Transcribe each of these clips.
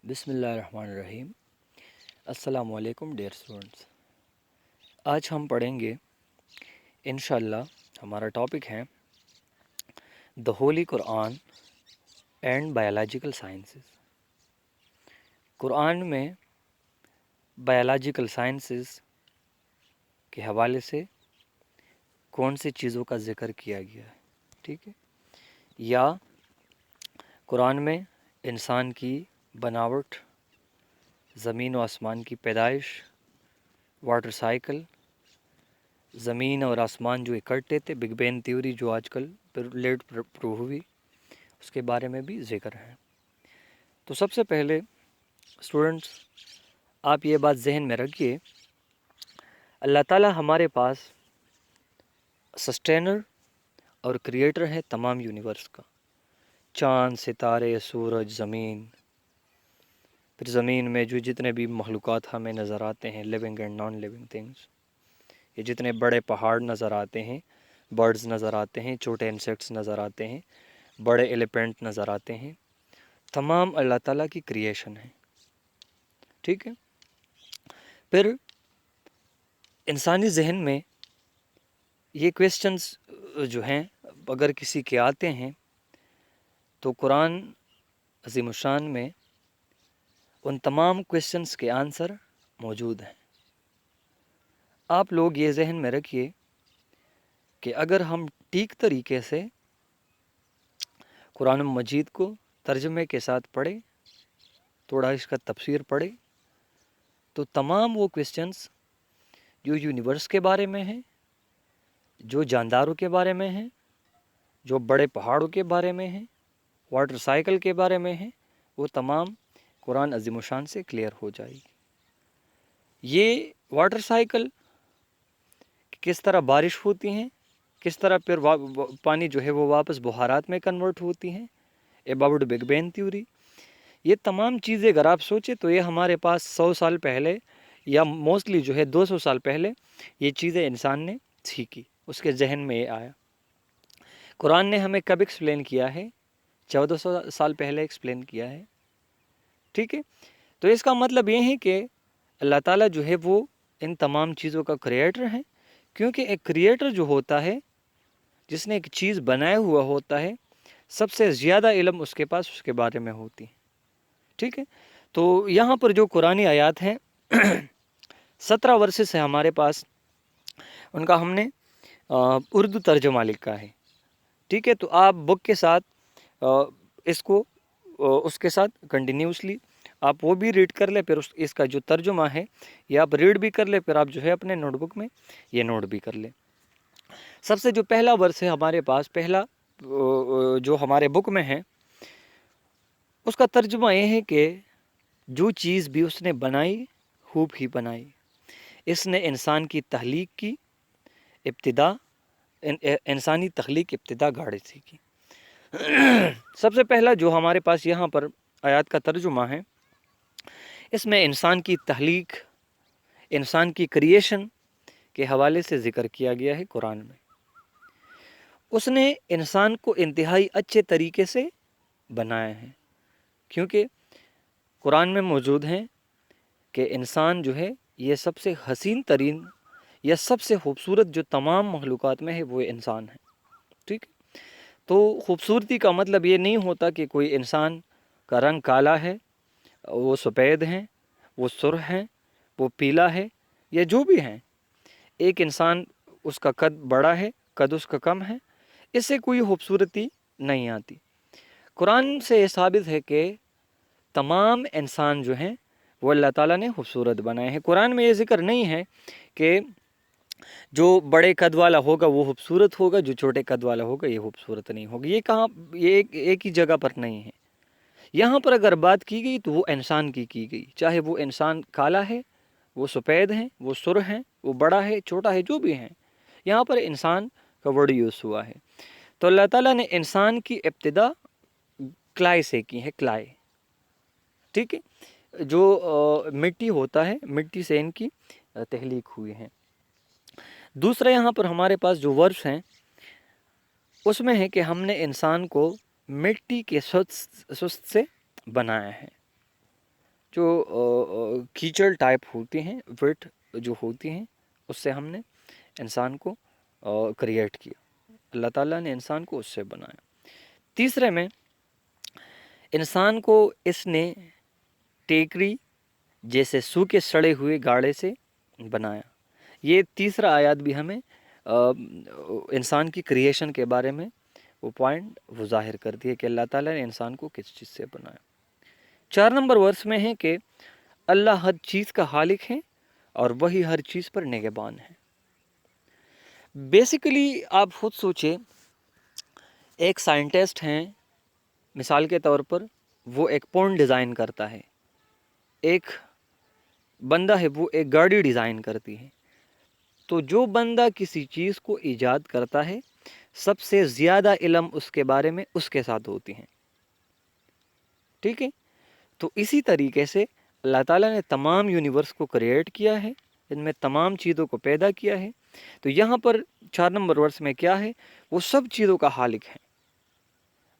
بسم اللہ الرحمن الرحیم۔ السلام علیکم ڈیئر اسٹوڈنٹس۔ آج ہم پڑھیں گے انشاءاللہ، ہمارا ٹاپک ہے دا ہولی قرآن اینڈ بایولوجیکل سائنسز۔ قرآن میں بایولوجیکل سائنسز کے حوالے سے کون سی چیزوں کا ذکر کیا گیا ہے، ٹھیک ہے، یا قرآن میں انسان کی بناوٹ، زمین و آسمان کی پیدائش، واٹر سائیکل، زمین اور آسمان جو اکٹھے تھے، بگ بینگ تھیوری جو آج کل لیٹ پروو ہوئی، اس کے بارے میں بھی ذکر ہے۔ تو سب سے پہلے اسٹوڈنٹس، آپ یہ بات ذہن میں رکھیے، اللہ تعالیٰ ہمارے پاس سسٹینر اور کریٹر ہے تمام یونیورس کا، چاند، ستارے، سورج، زمین، پھر زمین میں جو جتنے بھی مخلوقات ہمیں نظر آتے ہیں، living and non living things, یہ جتنے بڑے پہاڑ نظر آتے ہیں، برڈز نظر آتے ہیں، چھوٹے انسیکٹس نظر آتے ہیں، بڑے ایلیفینٹ نظر آتے ہیں، تمام اللہ تعالیٰ کی کریشن ہے، ٹھیک ہے۔ پھر انسانی ذہن میں یہ کویسچنز جو ہیں اگر کسی کے آتے ہیں تو قرآن عظیم الشان میں ان تمام کویسچنز کے آنسر موجود ہیں۔ آپ لوگ یہ ذہن میں رکھیے کہ اگر ہم ٹھیک طریقے سے قرآن مجید کو ترجمے کے ساتھ پڑھیں، تھوڑا اس کا تفسیر پڑھیں، تو تمام وہ کویسچنز جو یونیورس کے بارے میں ہیں، جو جانداروں کے بارے میں ہیں، جو بڑے پہاڑوں کے بارے میں ہیں، واٹر سائیکل کے بارے میں ہیں، وہ تمام قرآن عظیم الشان سے کلیئر ہو جائے گی۔ یہ واٹر سائیکل کس طرح بارش ہوتی ہیں، کس طرح پھر پانی جو ہے وہ واپس بخارات میں کنورٹ ہوتی ہیں، اباؤٹ بگ بینگ تھیوری، یہ تمام چیزیں اگر آپ سوچیں تو یہ ہمارے پاس 100 سال پہلے یا موسٹلی جو ہے 200 سال پہلے یہ چیزیں انسان نے سیکھی، اس کے ذہن میں یہ آیا۔ قرآن نے ہمیں کب ایکسپلین کیا ہے؟ 1400 سال پہلے ایکسپلین کیا ہے، ٹھیک ہے۔ تو اس کا مطلب یہ ہے کہ اللہ تعالیٰ جو ہے وہ ان تمام چیزوں کا کریٹر ہے، کیونکہ ایک کریٹر جو ہوتا ہے، جس نے ایک چیز بنایا ہوا ہوتا ہے، سب سے زیادہ علم اس کے پاس اس کے بارے میں ہوتی ہے، ٹھیک ہے۔ تو یہاں پر جو قرآنی آیات ہیں 17 ورسز سے ہمارے پاس، ان کا ہم نے اردو ترجمہ لکھا ہے، ٹھیک ہے۔ تو آپ بک کے ساتھ اس کو اس کے ساتھ کنٹینیوسلی آپ وہ بھی ریڈ کر لیں، پھر اس کا جو ترجمہ ہے یہ آپ ریڈ بھی کر لیں، پھر آپ جو ہے اپنے نوٹ بک میں یہ نوٹ بھی کر لیں۔ سب سے جو پہلا ورس ہے ہمارے پاس، پہلا جو ہمارے بک میں ہے، اس کا ترجمہ یہ ہے کہ جو چیز بھی اس نے بنائی خوب ہی بنائی، اس نے انسان کی تخلیق کی ابتدا، انسانی تخلیق ابتدا گاڑی سے کی۔ سب سے پہلا جو ہمارے پاس یہاں پر آیات کا ترجمہ ہے، اس میں انسان کی تخلیق، انسان کی کریشن کے حوالے سے ذکر کیا گیا ہے قرآن میں۔ اس نے انسان کو انتہائی اچھے طریقے سے بنایا ہے، کیونکہ قرآن میں موجود ہیں کہ انسان جو ہے یہ سب سے حسین ترین یا سب سے خوبصورت جو تمام مخلوقات میں ہے وہ انسان ہے، ٹھیک ہے۔ تو خوبصورتی کا مطلب یہ نہیں ہوتا کہ کوئی انسان کا رنگ کالا ہے، وہ سفید ہیں، وہ سرخ ہیں، وہ پیلا ہے، یا جو بھی ہیں۔ ایک انسان اس کا قد بڑا ہے، قد اس کا کم ہے، اس سے کوئی خوبصورتی نہیں آتی۔ قرآن سے یہ ثابت ہے کہ تمام انسان جو ہیں وہ اللہ تعالیٰ نے خوبصورت بنائے ہیں۔ قرآن میں یہ ذکر نہیں ہے کہ جو بڑے قد والا ہوگا وہ خوبصورت ہوگا، جو چھوٹے قد والا ہوگا یہ خوبصورت نہیں ہوگا۔ یہ کہاں، یہ ایک ہی جگہ پر نہیں ہے۔ یہاں پر اگر بات کی گئی تو وہ انسان کی گئی، چاہے وہ انسان کالا ہے، وہ سفید ہیں، وہ سرخ ہیں، وہ بڑا ہے، چھوٹا ہے، جو بھی ہیں، یہاں پر انسان کا ورڈ یوز ہوا ہے۔ تو اللہ تعالیٰ نے انسان کی ابتدا کلائے سے کی ہے، کلائے، ٹھیک ہے، جو مٹی ہوتا ہے، مٹی سے ان کی تخلیق ہوئی ہے۔ دوسرا یہاں پر ہمارے پاس جو ورس ہیں اس میں ہے کہ ہم نے انسان کو مٹی کے سست سے بنایا ہے، جو کیچڑ ٹائپ ہوتی ہیں، وٹ جو ہوتی ہیں، اس سے ہم نے انسان کو کریٹ کیا، اللہ تعالیٰ نے انسان کو اس سے بنایا۔ تیسرے میں انسان کو اس نے ٹیکری جیسے سوکھے سڑے ہوئے گاڑے سے بنایا۔ یہ تیسرا آیات بھی ہمیں انسان کی کریشن کے بارے میں وہ پوائنٹ وہ ظاہر کرتی ہے کہ اللہ تعالیٰ نے انسان کو کس چیز سے بنایا۔ 4 نمبر ورس میں ہے کہ اللہ ہر چیز کا خالق ہے اور وہی ہر چیز پر نگہبان ہے۔ بیسیکلی آپ خود سوچیں، ایک سائنٹسٹ ہیں، مثال کے طور پر وہ ایک پون ڈیزائن کرتا ہے، ایک بندہ ہے وہ ایک گاڑی ڈیزائن کرتی ہے، تو جو بندہ کسی چیز کو ایجاد کرتا ہے سب سے زیادہ علم اس کے بارے میں اس کے ساتھ ہوتی ہیں، ٹھیک ہے؟ تو اسی طریقے سے اللہ تعالیٰ نے تمام یونیورس کو کریٹ کیا ہے، ان میں تمام چیزوں کو پیدا کیا ہے۔ تو یہاں پر 4 نمبر ورس میں کیا ہے؟ وہ سب چیزوں کا خالق ہے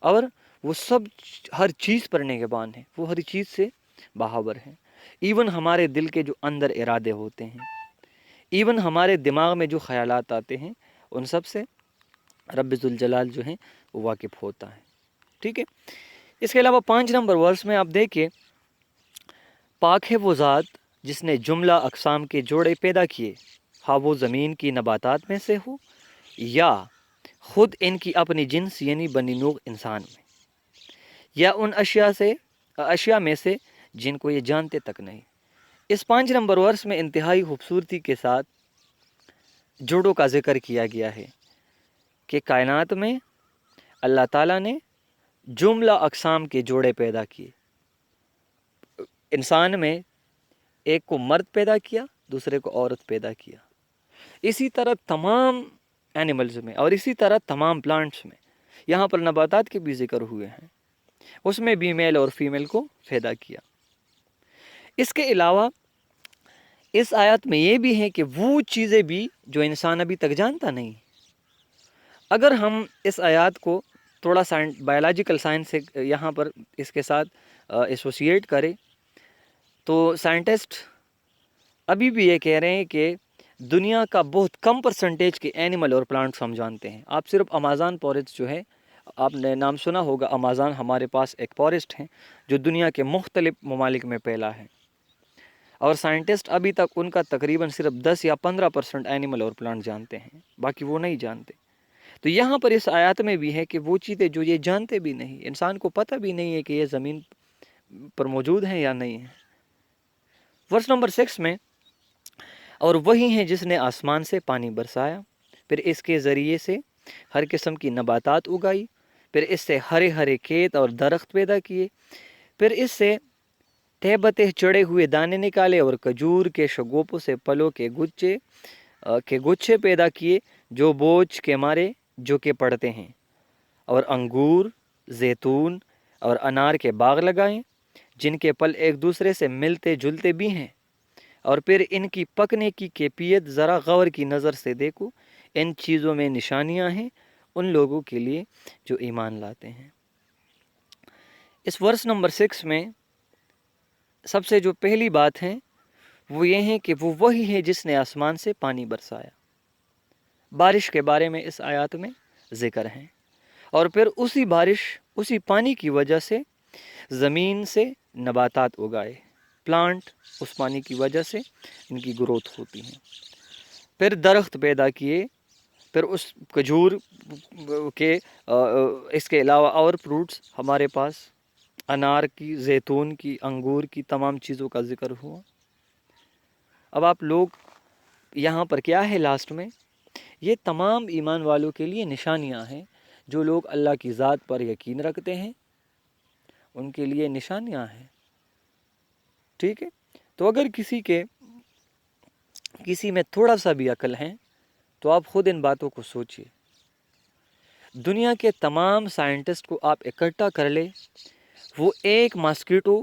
اور وہ سب ہر چیز پر نگہبان ہے، وہ ہر چیز سے باخبر ہے۔ ایون ہمارے دل کے جو اندر ارادے ہوتے ہیں، ایون ہمارے دماغ میں جو خیالات آتے ہیں، ان سب سے رب ذوالجلال جو ہیں وہ واقف ہوتا ہے، ٹھیک ہے؟ اس کے علاوہ 5 نمبر ورس میں آپ دیکھیں، پاک ہے وہ ذات جس نے جملہ اقسام کے جوڑے پیدا کیے، ہاں وہ زمین کی نباتات میں سے ہو یا خود ان کی اپنی جنس یعنی بنی نوع انسان میں، یا ان اشیاء میں سے جن کو یہ جانتے تک نہیں۔ اس 5 نمبر ورس میں انتہائی خوبصورتی کے ساتھ جوڑوں کا ذکر کیا گیا ہے کہ کائنات میں اللہ تعالیٰ نے جملہ اقسام کے جوڑے پیدا کیے۔ انسان میں ایک کو مرد پیدا کیا، دوسرے کو عورت پیدا کیا، اسی طرح تمام اینیملز میں اور اسی طرح تمام پلانٹس میں، یہاں پر نباتات کے بھی ذکر ہوئے ہیں، اس میں بھی میل اور فیمیل کو پیدا کیا۔ اس کے علاوہ اس آیت میں یہ بھی ہے کہ وہ چیزیں بھی جو انسان ابھی تک جانتا نہیں، اگر ہم اس آیات کو تھوڑا بایولوجیکل سائنس سے یہاں پر اس کے ساتھ ایسوسیٹ کریں تو سائنٹسٹ ابھی بھی یہ کہہ رہے ہیں کہ دنیا کا بہت کم پرسنٹیج کے اینیمل اور پلانٹس ہم جانتے ہیں۔ آپ صرف امازون فارسٹ جو ہے، آپ نے نام سنا ہوگا، امازون ہمارے پاس ایک فارسٹ ہے جو دنیا کے مختلف ممالک میں پھیلا ہے، اور سائنٹسٹ ابھی تک ان کا تقریباً صرف 10 یا 15% اینیمل اور پلانٹ جانتے ہیں، باقی وہ نہیں جانتے۔ تو یہاں پر اس آیات میں بھی ہے کہ وہ چیزیں جو یہ جانتے بھی نہیں، انسان کو پتہ بھی نہیں ہے کہ یہ زمین پر موجود ہیں یا نہیں ہیں۔ ورس نمبر 6 میں، اور وہی ہیں جس نے آسمان سے پانی برسایا، پھر اس کے ذریعے سے ہر قسم کی نباتات اگائی، پھر اس سے ہرے ہرے کھیت اور درخت پیدا کیے، پھر اس سے تہ بتہ چڑے ہوئے دانے نکالے اور کھجور کے شگوفوں سے پھلوں کے گچھے پیدا کیے جو بوجھ کے مارے جو کہ پڑتے ہیں، اور انگور، زیتون اور انار کے باغ لگائیں جن کے پھل ایک دوسرے سے ملتے جلتے بھی ہیں، اور پھر ان کی پکنے کی کیفیت ذرا غور کی نظر سے دیکھو، ان چیزوں میں نشانیاں ہیں ان لوگوں کے لیے جو ایمان لاتے ہیں۔ اس ورس نمبر 6 میں سب سے جو پہلی بات ہے وہ یہ ہے کہ وہ وہی ہے جس نے آسمان سے پانی برسایا۔ بارش کے بارے میں اس آیات میں ذکر ہے، اور پھر اسی بارش، اسی پانی کی وجہ سے زمین سے نباتات اگائے، پلانٹ اس پانی کی وجہ سے ان کی گروتھ ہوتی ہے، پھر درخت پیدا کیے، پھر اس کھجور کے اس کے علاوہ اور فروٹس ہمارے پاس، انار کی، زیتون کی، انگور کی، تمام چیزوں کا ذکر ہوا۔ اب آپ لوگ یہاں پر کیا ہے لاسٹ میں، یہ تمام ایمان والوں کے لیے نشانیاں ہیں، جو لوگ اللہ کی ذات پر یقین رکھتے ہیں ان کے لیے نشانیاں ہیں، ٹھیک ہے؟ تو اگر کسی میں تھوڑا سا بھی عقل ہے تو آپ خود ان باتوں کو سوچئے۔ دنیا کے تمام سائنٹسٹ کو آپ اکٹھا کر لے، وہ ایک ماسکیٹو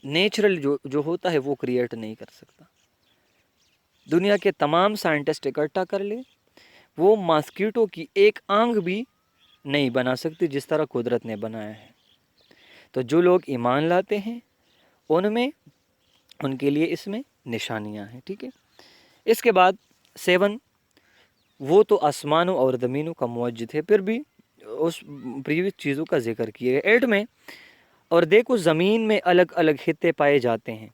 نیچرل جو ہوتا ہے وہ کریٹ نہیں کر سکتا۔ دنیا کے تمام سائنٹسٹ اکٹھا کر لے، وہ ماسکیٹو کی ایک آنکھ بھی نہیں بنا سکتی جس طرح قدرت نے بنایا ہے۔ تو جو لوگ ایمان لاتے ہیں ان میں ان کے لیے اس میں نشانیاں ہیں. ٹھیک ہے. اس کے بعد 7 وہ تو آسمانوں اور زمینوں کا موجد ہے، پھر بھی اس پریویس چیزوں کا ذکر کیا ہے. 8 میں اور دیکھو زمین میں الگ الگ خطے پائے جاتے ہیں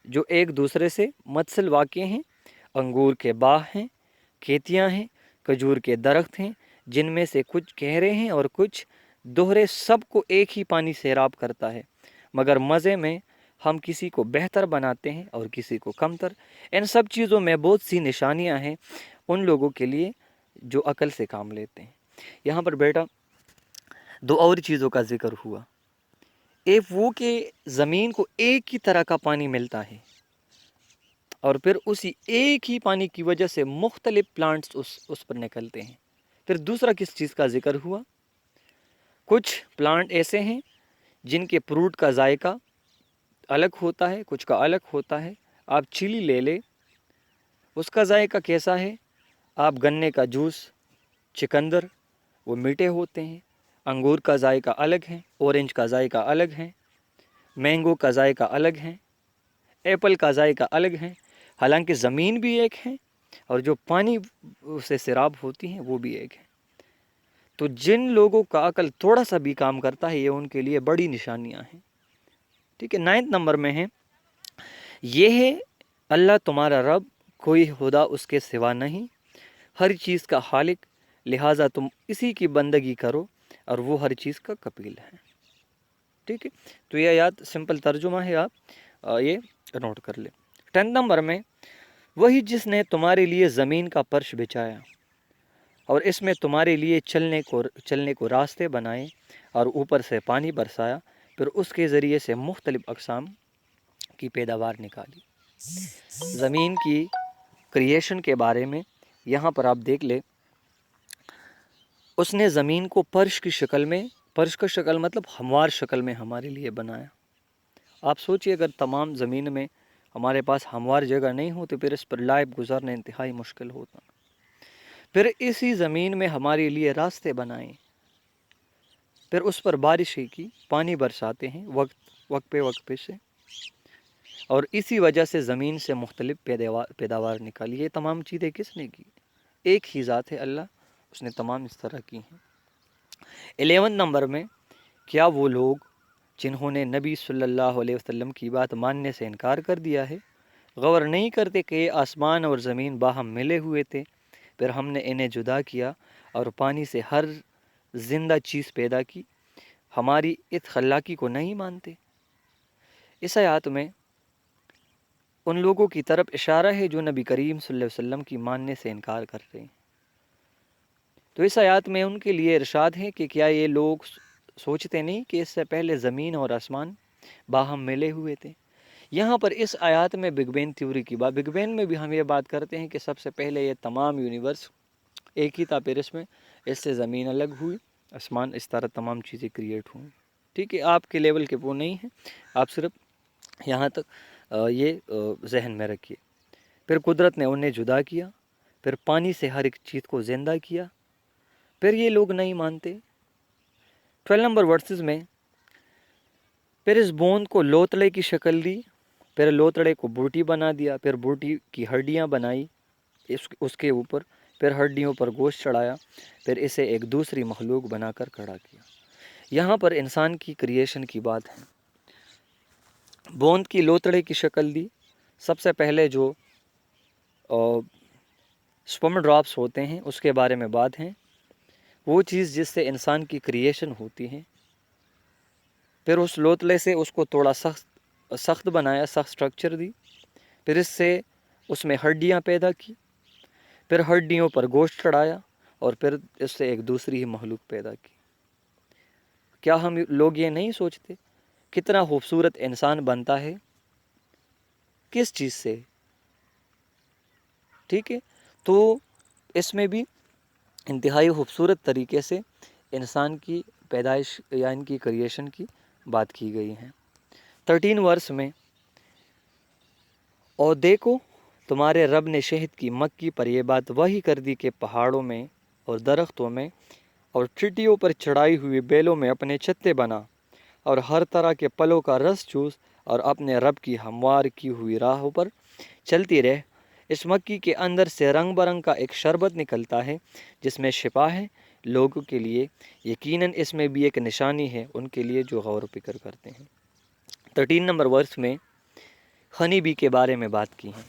جو ایک دوسرے سے متصل واقع ہیں. انگور کے باغ ہیں، کھیتیاں ہیں، کھجور کے درخت ہیں جن میں سے کچھ گہرے ہیں اور کچھ دوہرے، سب کو ایک ہی پانی سیراب کرتا ہے، مگر مزے میں ہم کسی کو بہتر بناتے ہیں اور کسی کو کمتر. ان سب چیزوں میں بہت سی نشانیاں ہیں ان لوگوں کے لیے جو عقل سے کام لیتے ہیں. یہاں پر بیٹا 2 اور چیزوں کا ذکر ہوا. ایک وہ کہ زمین کو ایک ہی طرح کا پانی ملتا ہے اور پھر اسی ایک ہی پانی کی وجہ سے مختلف پلانٹس اس پر نکلتے ہیں. پھر دوسرا کس چیز کا ذکر ہوا؟ کچھ پلانٹ ایسے ہیں جن کے فروٹ کا ذائقہ الگ ہوتا ہے، کچھ کا الگ ہوتا ہے. آپ چیلی لے لے، اس کا ذائقہ کیسا ہے؟ آپ گنے کا جوس، چکندر، وہ میٹھے ہوتے ہیں. انگور کا ذائقہ الگ ہے، اورنج کا ذائقہ الگ ہے، مینگو کا ذائقہ الگ ہے، ایپل کا ذائقہ الگ ہے. حالانکہ زمین بھی ایک ہے اور جو پانی سے سیراب ہوتی ہیں وہ بھی ایک ہے. تو جن لوگوں کا عقل تھوڑا سا بھی کام کرتا ہے یہ ان کے لیے بڑی نشانیاں ہیں. ٹھیک ہے. 9 نمبر میں ہے یہ ہے اللہ تمہارا رب، کوئی خدا اس کے سوا نہیں، ہر چیز کا خالق، لہٰذا تم اسی کی بندگی کرو اور وہ ہر چیز کا کفیل ہے. ٹھیک ہے. تو یہ آیات سمپل ترجمہ ہے، آپ یہ نوٹ کر لیں. 10 نمبر میں وہی جس نے تمہارے لیے زمین کا فرش بچھایا اور اس میں تمہارے لیے چلنے کو راستے بنائے اور اوپر سے پانی برسایا، پھر اس کے ذریعے سے مختلف اقسام کی پیداوار نکالی. زمین کی کریشن کے بارے میں یہاں پر آپ دیکھ لیں، اس نے زمین کو فرش کی شکل میں، فرش کا شکل مطلب ہموار شکل میں ہمارے لیے بنایا. آپ سوچئے اگر تمام زمین میں ہمارے پاس ہموار جگہ نہیں ہوتی پھر اس پر لائف گزارنا انتہائی مشکل ہوتا. پھر اسی زمین میں ہمارے لیے راستے بنائے، پھر اس پر بارشیں کی، پانی برساتے ہیں وقت سے، اور اسی وجہ سے زمین سے مختلف پیداوار نکالی. یہ تمام چیزیں کس نے کی؟ ایک ہی ذات ہے اللہ، اس نے تمام اس طرح کی ہیں. 11 نمبر میں کیا وہ لوگ جنہوں نے نبی صلی اللہ علیہ وسلم کی بات ماننے سے انکار کر دیا ہے غور نہیں کرتے کہ یہ آسمان اور زمین باہم ملے ہوئے تھے، پھر ہم نے انہیں جدا کیا اور پانی سے ہر زندہ چیز پیدا کی، ہماری اس خلاقی کو نہیں مانتے؟ اس آیات میں ان لوگوں کی طرف اشارہ ہے جو نبی کریم صلی اللہ علیہ وسلم کی ماننے سے انکار کر رہے ہیں. تو اس آیات میں ان کے لیے ارشاد ہے کہ کیا یہ لوگ سوچتے نہیں کہ اس سے پہلے زمین اور آسمان باہم ملے ہوئے تھے؟ یہاں پر اس آیات میں بگ بین تھیوری کی بات، بگ بین میں بھی ہم یہ بات کرتے ہیں کہ سب سے پہلے یہ تمام یونیورس ایک ہی تھا، پھر اس سے زمین الگ ہوئی، آسمان، اس طرح تمام چیزیں کریٹ ہوئیں. ٹھیک ہے. آپ کے لیول کے وہ نہیں ہیں، آپ صرف یہاں تک یہ ذہن میں رکھیے. پھر قدرت نے انہیں جدا کیا، پھر پانی سے ہر ایک چیز کو زندہ کیا، پھر یہ لوگ نہیں مانتے. 12 نمبر ورسز میں پھر اس بوند کو لوتڑے کی شکل دی، پھر لوتڑے کو بوٹی بنا دیا، پھر بوٹی کی ہڈیاں بنائی اس کے اوپر، پھر ہڈیوں پر گوشت چڑھایا، پھر اسے ایک دوسری مخلوق بنا کر کھڑا کیا. یہاں پر انسان کی کریشن کی بات ہے. بوند کی لوتڑے کی شکل دی. سب سے پہلے جو سپرم ڈراپس ہوتے ہیں اس کے بارے میں بات ہے، وہ چیز جس سے انسان کی کریشن ہوتی ہے. پھر اس لوتڑے سے اس کو تھوڑا سخت بنایا، سخت سٹرکچر دی، پھر اس میں ہڈیاں پیدا کی، پھر ہڈیوں پر گوشت چڑھایا اور پھر اس سے ایک دوسری ہی مخلوق پیدا کی. کیا ہم لوگ یہ نہیں سوچتے کتنا خوبصورت انسان بنتا ہے کس چیز سے؟ ٹھیک ہے. تو اس میں بھی انتہائی خوبصورت طریقے سے انسان کی پیدائش یا ان کی کریشن کی بات کی گئی ہے. 13 ورس میں اور دیکھو تمہارے رب نے شہد کی مکھی پر یہ بات وحی کر دی کہ پہاڑوں میں اور درختوں میں اور چٹیوں پر چڑھائی ہوئی بیلوں میں اپنے چھتے بنا اور ہر طرح کے پھلوں کا رس چوس اور اپنے رب کی ہموار کی ہوئی راہوں پر چلتی رہ۔ اس مکی کے اندر سے رنگ برنگ کا ایک شربت نکلتا ہے جس میں شفا ہے لوگوں کے لیے، یقیناً اس میں بھی ایک نشانی ہے ان کے لیے جو غور و فکر کرتے ہیں۔ 13 نمبر ورس میں ہنی بی کے بارے میں بات کی ہے۔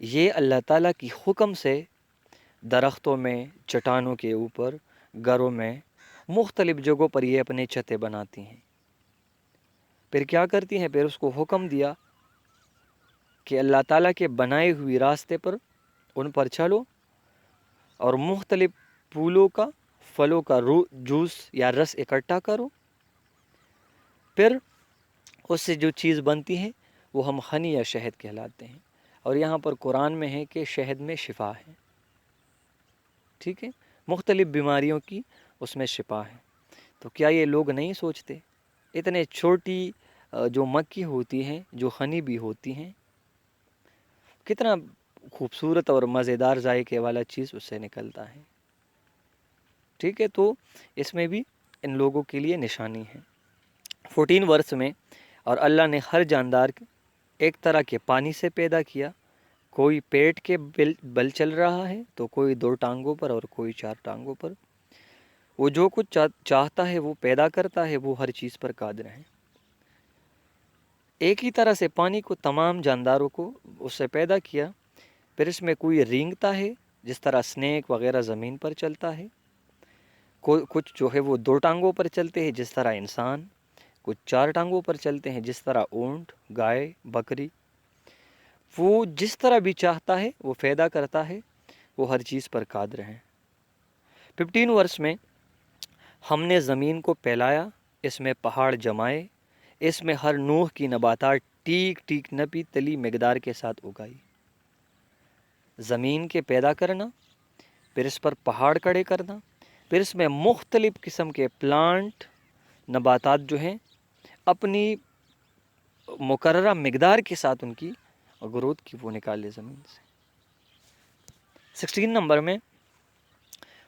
یہ اللہ تعالیٰ کی حکم سے درختوں میں، چٹانوں کے اوپر، گھروں میں، مختلف جگہوں پر یہ اپنے چھتیں بناتی ہیں۔ پھر کیا کرتی ہیں؟ پھر اس کو حکم دیا کہ اللہ تعالیٰ کے بنائے ہوئے راستے پر ان پر چلو اور مختلف پھولوں کا، پھلوں کا جوس یا رس اکٹھا کرو، پھر اس سے جو چیز بنتی ہے وہ ہم ہنی یا شہد کہلاتے ہیں۔ اور یہاں پر قرآن میں ہے کہ شہد میں شفا ہے، ٹھیک ہے، مختلف بیماریوں کی اس میں شفا ہے۔ تو کیا یہ لوگ نہیں سوچتے اتنے چھوٹی جو مکھی ہوتی ہیں، جو ہنی بھی ہوتی ہیں، کتنا خوبصورت اور مزیدار ذائقے والا چیز اس سے نکلتا ہے، ٹھیک ہے۔ تو اس میں بھی ان لوگوں کے لیے نشانی ہے۔ 14 ورس میں، اور اللہ نے ہر جاندار ایک طرح کے پانی سے پیدا کیا، کوئی پیٹ کے بل چل رہا ہے تو کوئی 2 ٹانگوں پر اور کوئی 4 ٹانگوں پر۔ وہ جو کچھ چاہتا ہے وہ پیدا کرتا ہے، وہ ہر چیز پر قادر ہے۔ ایک ہی طرح سے پانی کو تمام جانداروں کو اس سے پیدا کیا، پھر اس میں کوئی رینگتا ہے جس طرح سنیک وغیرہ زمین پر چلتا ہے، کچھ جو ہے وہ 2 ٹانگوں پر چلتے ہیں جس طرح انسان، کچھ 4 ٹانگوں پر چلتے ہیں جس طرح اونٹ، گائے، بکری۔ وہ جس طرح بھی چاہتا ہے وہ پیدا کرتا ہے، وہ ہر چیز پر قادر ہے۔ 15 ورس میں، ہم نے زمین کو پھیلایا، اس میں پہاڑ جمائے، اس میں ہر نوع کی نباتات ٹیک ٹیک نپی تلی مقدار کے ساتھ اگائی۔ زمین کے پیدا کرنا، پھر اس پر پہاڑ کھڑے کرنا، پھر اس میں مختلف قسم کے پلانٹ، نباتات جو ہیں اپنی مقررہ مقدار کے ساتھ ان کی گروتھ کی وہ نکالے زمین سے۔ 16 نمبر میں،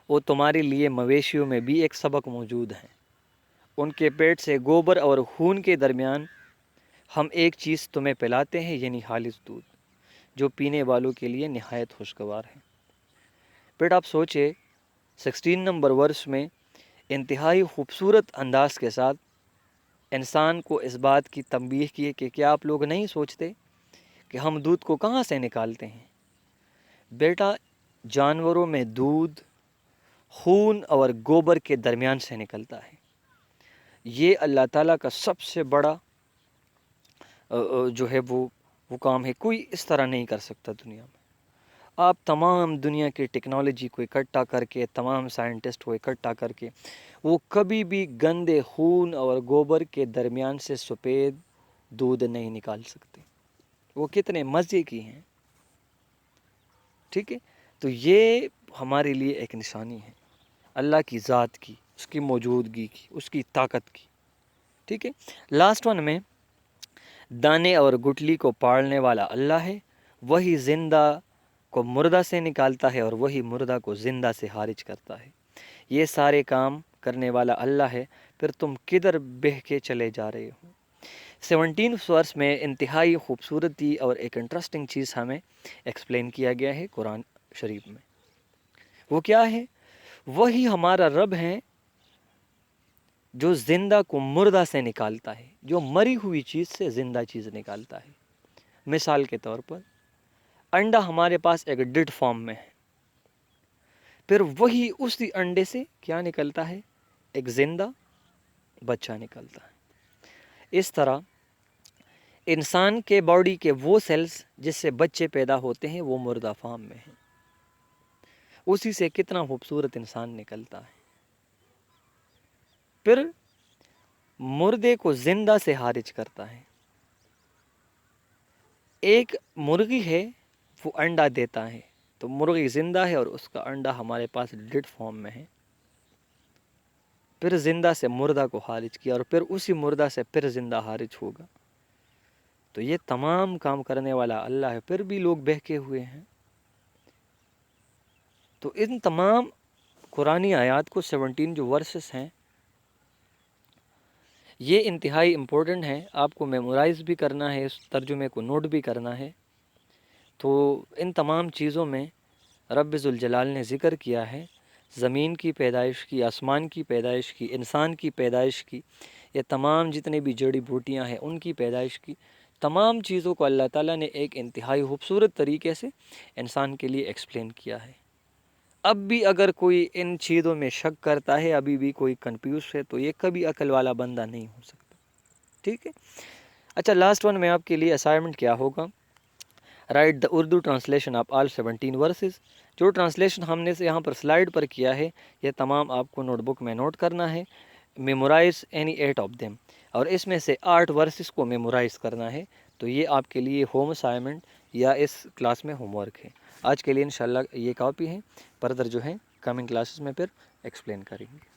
وہ تمہارے لیے مویشیوں میں بھی ایک سبق موجود ہے، ان کے پیٹ سے گوبر اور خون کے درمیان ہم ایک چیز تمہیں پلاتے ہیں، یعنی خالص دودھ جو پینے والوں کے لیے نہایت خوشگوار ہے۔ پھر آپ سوچے 16 نمبر ورس میں انتہائی خوبصورت انداز کے ساتھ انسان کو اس بات کی تنبیہ کی ہے کہ کیا آپ لوگ نہیں سوچتے کہ ہم دودھ کو کہاں سے نکالتے ہیں؟ بیٹا، جانوروں میں دودھ خون اور گوبر کے درمیان سے نکلتا ہے۔ یہ اللہ تعالیٰ کا سب سے بڑا جو ہے وہ کام ہے، کوئی اس طرح نہیں کر سکتا دنیا میں۔ آپ تمام دنیا کی ٹیکنالوجی کو اکٹھا کر کے، تمام سائنٹسٹ کو اکٹھا کر کے، وہ کبھی بھی گندے خون اور گوبر کے درمیان سے سفید دودھ نہیں نکال سکتے، وہ کتنے مزے کی ہیں، ٹھیک ہے۔ تو یہ ہمارے لیے ایک نشانی ہے اللہ کی ذات کی، اس کی موجودگی کی، اس کی طاقت کی، ٹھیک ہے۔ لاسٹ ون میں، دانے اور گٹلی کو پاڑنے والا اللہ ہے، وہی زندہ کو مردہ سے نکالتا ہے اور وہی مردہ کو زندہ سے خارج کرتا ہے۔ یہ سارے کام کرنے والا اللہ ہے، پھر تم کدھر بہہ کے چلے جا رہے ہو؟ 17 ورس میں انتہائی خوبصورتی اور ایک انٹرسٹنگ چیز ہمیں ایکسپلین کیا گیا ہے قرآن شریف میں۔ وہ کیا ہے؟ وہی ہمارا رب ہے جو زندہ کو مردہ سے نکالتا ہے، جو مری ہوئی چیز سے زندہ چیز نکالتا ہے۔ مثال کے طور پر انڈا ہمارے پاس ایک ڈیڈ فارم میں ہے، پھر وہی اسی انڈے سے کیا نکلتا ہے؟ ایک زندہ بچہ نکلتا ہے۔ اس طرح انسان کے باڈی کے وہ سیلز جس سے بچے پیدا ہوتے ہیں وہ مردہ فارم میں ہیں، اسی سے کتنا خوبصورت انسان نکلتا ہے۔ پھر مردے کو زندہ سے خارج کرتا ہے۔ ایک مرغی ہے، وہ انڈا دیتا ہے، تو مرغی زندہ ہے اور اس کا انڈا ہمارے پاس ڈیڈ فارم میں ہے، پھر زندہ سے مردہ کو خارج کیا اور پھر اسی مردہ سے پھر زندہ خارج ہوگا۔ تو یہ تمام کام کرنے والا اللہ ہے، پھر بھی لوگ بہکے ہوئے ہیں۔ تو ان تمام قرآنی آیات کو 17 جو ورسز ہیں، یہ انتہائی امپورٹنٹ ہے، آپ کو میمورائز بھی کرنا ہے، اس ترجمے کو نوٹ بھی کرنا ہے۔ تو ان تمام چیزوں میں رب ذوالجلال نے ذکر کیا ہے زمین کی پیدائش کی، آسمان کی پیدائش کی، انسان کی پیدائش کی، یہ تمام جتنے بھی جڑی بوٹیاں ہیں ان کی پیدائش کی، تمام چیزوں کو اللہ تعالیٰ نے ایک انتہائی خوبصورت طریقے سے انسان کے لیے ایکسپلین کیا ہے۔ اب بھی اگر کوئی ان چیزوں میں شک کرتا ہے، ابھی بھی کوئی کنفیوز ہے، تو یہ کبھی عقل والا بندہ نہیں ہو سکتا، ٹھیک ہے۔ اچھا، لاسٹ ون میں آپ کے لیے اسائنمنٹ کیا ہوگا؟ Write the Urdu translation of all 17 verses. جو ٹرانسلیشن ہم نے یہاں پر سلائیڈ پر کیا ہے، یہ تمام آپ کو نوٹ بک میں نوٹ کرنا ہے۔ میمورائز اینی 8 آف دیم، اور اس میں سے 8 ورسز کو میمورائز کرنا ہے۔ تو یہ آپ کے لیے ہوم اسائنمنٹ یا اس کلاس میں ہوم ورک ہے۔ آج کے لیے انشاءاللہ یہ کافی ہے، فردر جو ہے کمنگ کلاسز میں پھر ایکسپلین کریں گے۔